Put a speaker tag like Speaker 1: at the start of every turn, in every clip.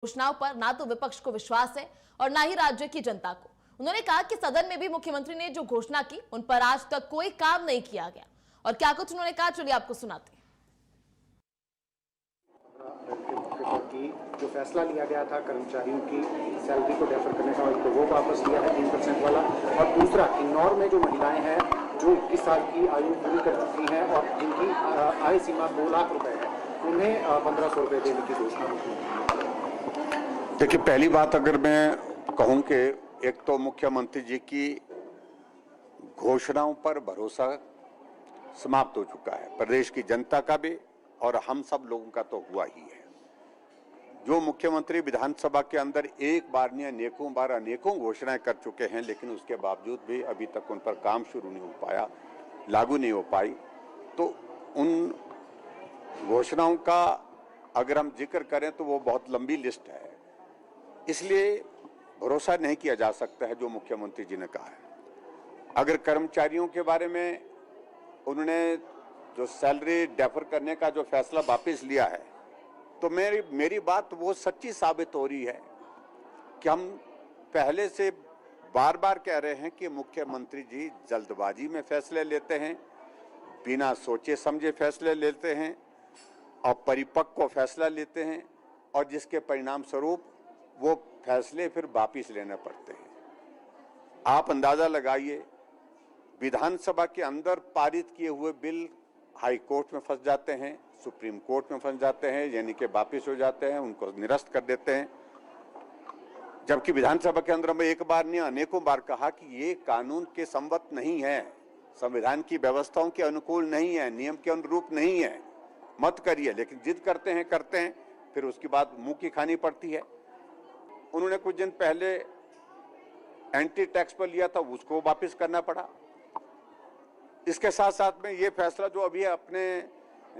Speaker 1: घोषणाओं पर ना तो विपक्ष को विश्वास है और ना ही राज्य की जनता को। उन्होंने कहा कि सदन में भी मुख्यमंत्री ने जो घोषणा की उन पर आज तक कोई काम नहीं किया गया। और क्या कुछ उन्होंने कहा, चलिए आपको सुनाते हैं।
Speaker 2: जो फैसला लिया गया था कर्मचारियों की सैलरी को डेफर करने का, तो वो वापस लिया है 3% वाला। और दूसरा, इंदौर में जो महिलाएं हैं जो 21 साल की आयु पूरी कर चुकी हैं और जिनकी आय सीमा 2 लाख रुपए है, उन्हें 1500 रुपए देने की घोषणा की।
Speaker 3: देखिए, पहली बात अगर मैं कहूं कि एक तो मुख्यमंत्री जी की घोषणाओं पर भरोसा समाप्त हो चुका है, प्रदेश की जनता का भी और हम सब लोगों का तो हुआ ही है। जो मुख्यमंत्री विधानसभा के अंदर एक बार नहीं अनेकों बार अनेकों घोषणाएं कर चुके हैं, लेकिन उसके बावजूद भी अभी तक उन पर काम शुरू नहीं हो पाया, लागू नहीं हो पाई। तो उन घोषणाओं का अगर हम जिक्र करें तो वो बहुत लंबी लिस्ट है, इसलिए भरोसा नहीं किया जा सकता है जो मुख्यमंत्री जी ने कहा है। अगर कर्मचारियों के बारे में उन्होंने जो सैलरी डेफर करने का जो फैसला वापस लिया है, तो मेरी बात वो सच्ची साबित हो रही है कि हम पहले से बार बार कह रहे हैं कि मुख्यमंत्री जी जल्दबाजी में फैसले लेते हैं, बिना सोचे समझे फैसले लेते हैं, अपरिपक्व फैसला लेते हैं और जिसके परिणाम स्वरूप वो फैसले फिर वापिस लेने पड़ते हैं। आप अंदाजा लगाइए, विधानसभा के अंदर पारित किए हुए बिल हाई कोर्ट में फंस जाते हैं, सुप्रीम कोर्ट में फंस जाते हैं, यानी कि वापिस हो जाते हैं, उनको निरस्त कर देते हैं। जबकि विधानसभा के अंदर मैं एक बार नहीं अनेकों बार कहा कि ये कानून के संवत नहीं है, संविधान की व्यवस्थाओं के अनुकूल नहीं है, नियम के अनुरूप नहीं है, मत करिए। लेकिन जिद करते हैं, फिर उसके बाद मुंह की खानी पड़ती है। उन्होंने कुछ दिन पहले एंटी टैक्स पर लिया था, उसको वापस करना पड़ा। इसके साथ साथ में ये फैसला जो अभी आपने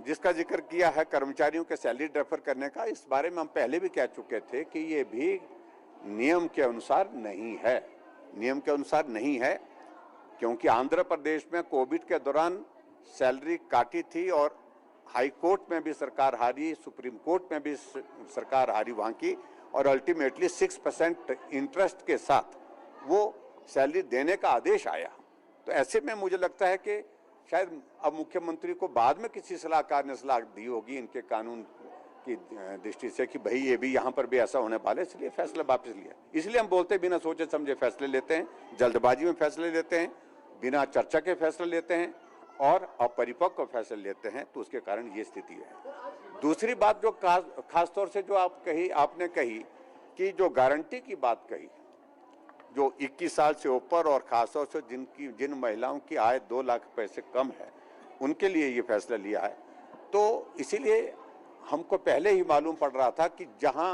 Speaker 3: जिसका जिक्र किया है कर्मचारियों के सैलरी डेफर करने का, इस बारे में हम पहले भी कह चुके थे कि ये भी नियम के अनुसार नहीं है, नियम के अनुसार नहीं है, क्योंकि आंध्र प्रदेश में कोविड के दौरान सैलरी काटी थी और हाई कोर्ट में भी सरकार हारी, सुप्रीम कोर्ट में भी सरकार हारी वहां की, और अल्टीमेटली 6% इंटरेस्ट के साथ वो सैलरी देने का आदेश आया। तो ऐसे में मुझे लगता है कि शायद अब मुख्यमंत्री को बाद में किसी सलाहकार ने सलाह दी होगी इनके कानून की दृष्टि से कि भाई ये भी यहाँ पर भी ऐसा होने वाला है, इसलिए फैसला वापस लिया। इसलिए हम बोलते बिना सोचे समझे फैसले लेते हैं, जल्दबाजी में फैसले लेते हैं, बिना चर्चा के फैसले लेते हैं और अपरिपक्व फैसले लेते हैं, तो उसके कारण ये स्थिति है। दूसरी बात जो खास तौर से जो आपने कही कि जो गारंटी की बात कही, जो 21 साल से ऊपर और खासतौर से जिन महिलाओं की आय 2 लाख रुपए से कम है, उनके लिए ये फैसला लिया है। तो इसीलिए हमको पहले ही मालूम पड़ रहा था कि जहां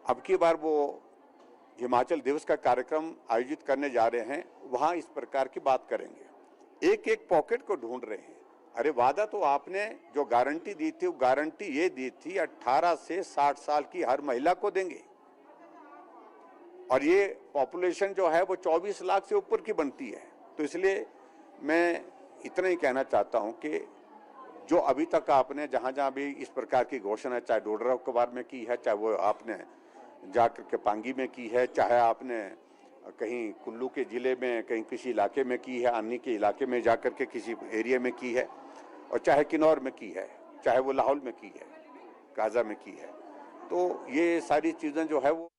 Speaker 3: अब की बार वो हिमाचल दिवस का कार्यक्रम आयोजित करने जा रहे हैं, वहां इस प्रकार की बात करेंगे, एक एक पॉकेट को ढूंढ रहे हैं। अरे वादा तो आपने जो गारंटी दी थी, वो गारंटी ये दी थी 18 से 60 साल की हर महिला को देंगे, और ये पॉपुलेशन जो है वो 24 लाख से ऊपर की बनती है। तो इसलिए मैं इतना ही कहना चाहता हूं कि जो अभी तक आपने जहां भी इस प्रकार की घोषणा, चाहे डोडरा के बारे में की है, चाहे वो आपने जाकर के पांगी में की है, चाहे आपने कहीं कुल्लू के जिले में कहीं किसी इलाके में की है, अन्नी के इलाके में जाकर के किसी एरिया में की है, और चाहे किन्नौर में की है, चाहे वो लाहौल में की है, काजा में की है, तो ये सारी चीजें जो है वो।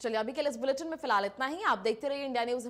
Speaker 1: चलिए अभी के लिए इस बुलेटिन में फिलहाल इतना ही। आप देखते रहिए इंडिया न्यूज।